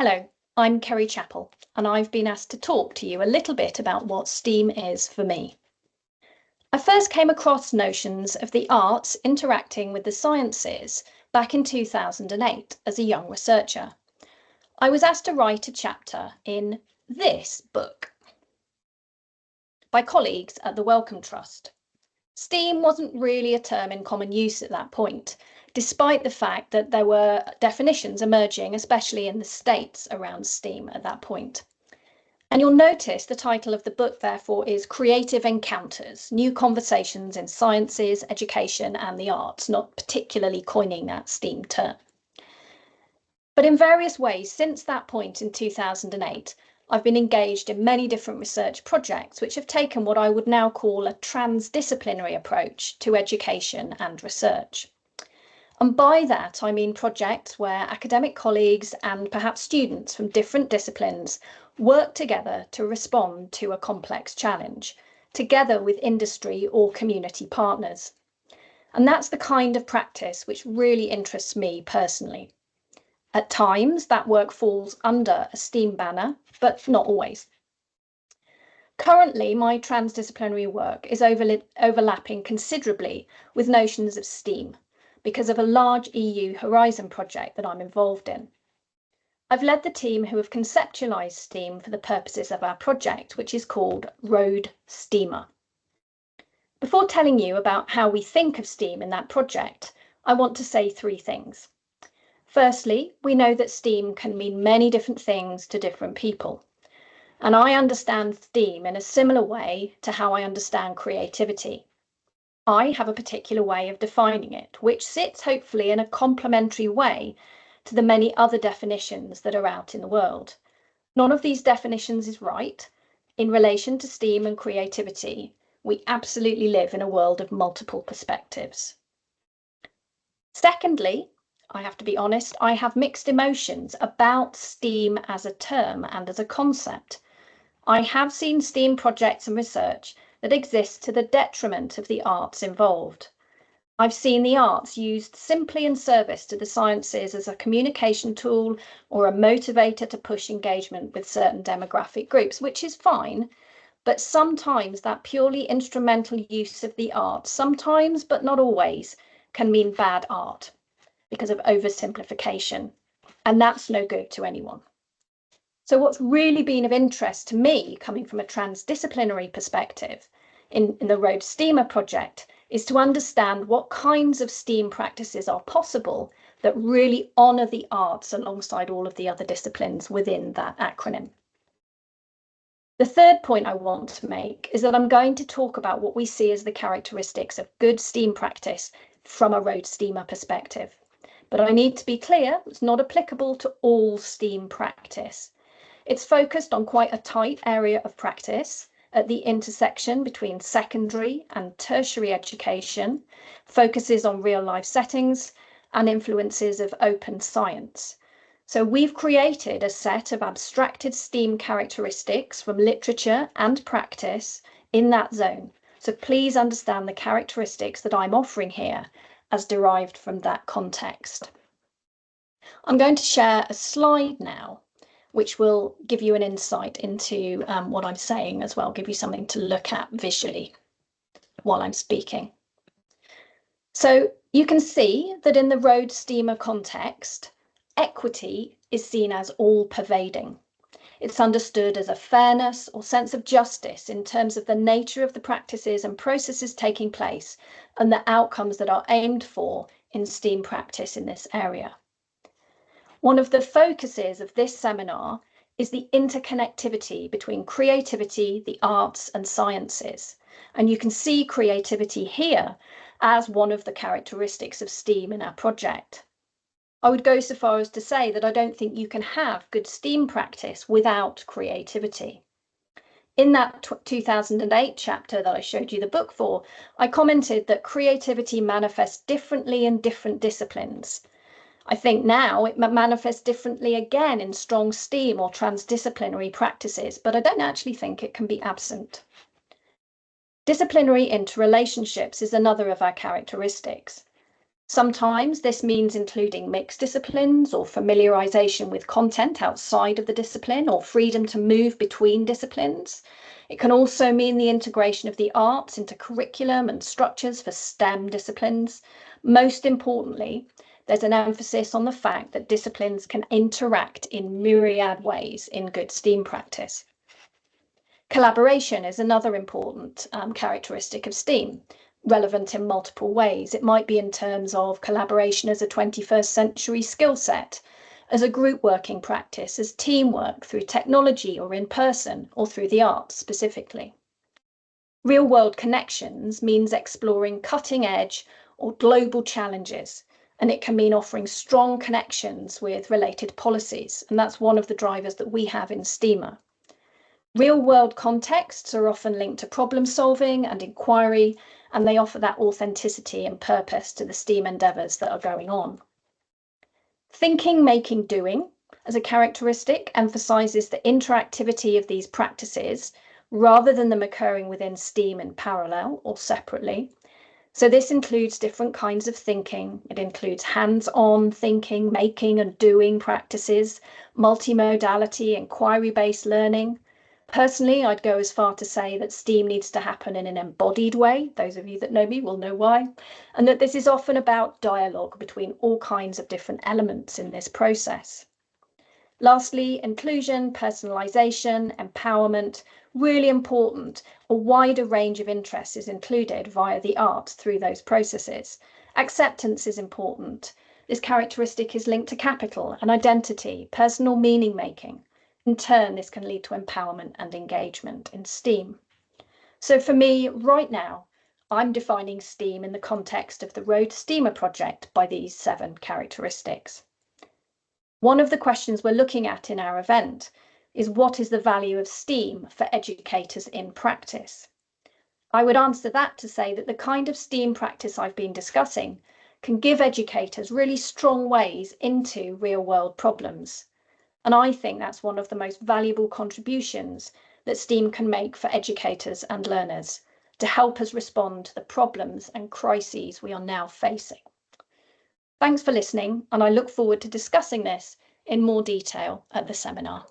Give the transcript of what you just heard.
Hello, I'm Kerry Chappell, and I've been asked to talk to you a little bit about what STEAM is for me. I first came across notions of the arts interacting with the sciences back in 2008 as a young researcher. I was asked to write a chapter in this book by colleagues at the Wellcome Trust. STEAM wasn't really a term in common use at that point, despite the fact that there were definitions emerging, especially in the States, around STEAM at that point. And you'll notice the title of the book, therefore, is Creative Encounters, New Conversations in Sciences, Education and the Arts, not particularly coining that STEAM term. But in various ways, since that point in 2008, I've been engaged in many different research projects which have taken what I would now call a transdisciplinary approach to education and research. And by that, I mean projects where academic colleagues and perhaps students from different disciplines work together to respond to a complex challenge, together with industry or community partners. And that's the kind of practice which really interests me personally. At times, that work falls under a STEAM banner, but not always. Currently, my transdisciplinary work is overlapping considerably with notions of STEAM because of a large EU Horizon project that I'm involved in. I've led the team who have conceptualised STEAM for the purposes of our project, which is called Road Steamer. Before telling you about how we think of STEAM in that project, I want to say three things. Firstly, we know that STEAM can mean many different things to different people. And I understand STEAM in a similar way to how I understand creativity. I have a particular way of defining it, which sits hopefully in a complementary way to the many other definitions that are out in the world. None of these definitions is right. In relation to STEAM and creativity, we absolutely live in a world of multiple perspectives. Secondly, I have to be honest, I have mixed emotions about STEAM as a term and as a concept. I have seen STEAM projects and research that exist to the detriment of the arts involved. I've seen the arts used simply in service to the sciences as a communication tool or a motivator to push engagement with certain demographic groups, which is fine, but sometimes that purely instrumental use of the arts, sometimes but not always, can mean bad art because of oversimplification, and that's no good to anyone. So what's really been of interest to me, coming from a transdisciplinary perspective in the Road Steamer project, is to understand what kinds of STEAM practices are possible that really honour the arts alongside all of the other disciplines within that acronym. The third point I want to make is that I'm going to talk about what we see as the characteristics of good STEAM practice from a Road Steamer perspective. But I need to be clear, it's not applicable to all STEAM practice. It's focused on quite a tight area of practice at the intersection between secondary and tertiary education, focuses on real life settings and influences of open science. So we've created a set of abstracted STEAM characteristics from literature and practice in that zone. So please understand the characteristics that I'm offering here as derived from that context. I'm going to share a slide now, which will give you an insight into what I'm saying as well, give you something to look at visually while I'm speaking. So you can see that in the Road Steamer context, equity is seen as all-pervading. It's understood as a fairness or sense of justice in terms of the nature of the practices and processes taking place and the outcomes that are aimed for in STEAM practice in this area. One of the focuses of this seminar is the interconnectivity between creativity, the arts and sciences. And you can see creativity here as one of the characteristics of STEAM in our project. I would go so far as to say that I don't think you can have good STEAM practice without creativity. In that 2008 chapter that I showed you the book for, I commented that creativity manifests differently in different disciplines. I think now it manifests differently again in strong STEAM or transdisciplinary practices, but I don't actually think it can be absent. Disciplinary interrelationships is another of our characteristics. Sometimes this means including mixed disciplines or familiarisation with content outside of the discipline or freedom to move between disciplines. It can also mean the integration of the arts into curriculum and structures for STEM disciplines. Most importantly, there's an emphasis on the fact that disciplines can interact in myriad ways in good STEAM practice. Collaboration is another important characteristic of STEAM, relevant in multiple ways. It might be in terms of collaboration as a 21st century skill set, as a group working practice, as teamwork through technology or in person, or through the arts specifically. Real world connections means exploring cutting edge or global challenges, and it can mean offering strong connections with related policies, and that's one of the drivers that we have in STEAMer. Real world contexts are often linked to problem solving and inquiry, and they offer that authenticity and purpose to the STEAM endeavours that are going on. Thinking, making, doing as a characteristic emphasises the interactivity of these practices rather than them occurring within STEAM in parallel or separately. So this includes different kinds of thinking. It includes hands-on thinking, making and doing practices, multimodality, inquiry-based learning. Personally, I'd go as far to say that STEAM needs to happen in an embodied way. Those of you that know me will know why. And that this is often about dialogue between all kinds of different elements in this process. Lastly, inclusion, personalisation, empowerment, really important. A wider range of interests is included via the arts through those processes. Acceptance is important. This characteristic is linked to capital and identity, personal meaning making. In turn, this can lead to empowerment and engagement in STEAM. So for me, right now, I'm defining STEAM in the context of the Road STEAMer project by these 7 characteristics. One of the questions we're looking at in our event is, what is the value of STEAM for educators in practice? I would answer that to say that the kind of STEAM practice I've been discussing can give educators really strong ways into real-world problems. And I think that's one of the most valuable contributions that STEAM can make for educators and learners to help us respond to the problems and crises we are now facing. Thanks for listening, and I look forward to discussing this in more detail at the seminar.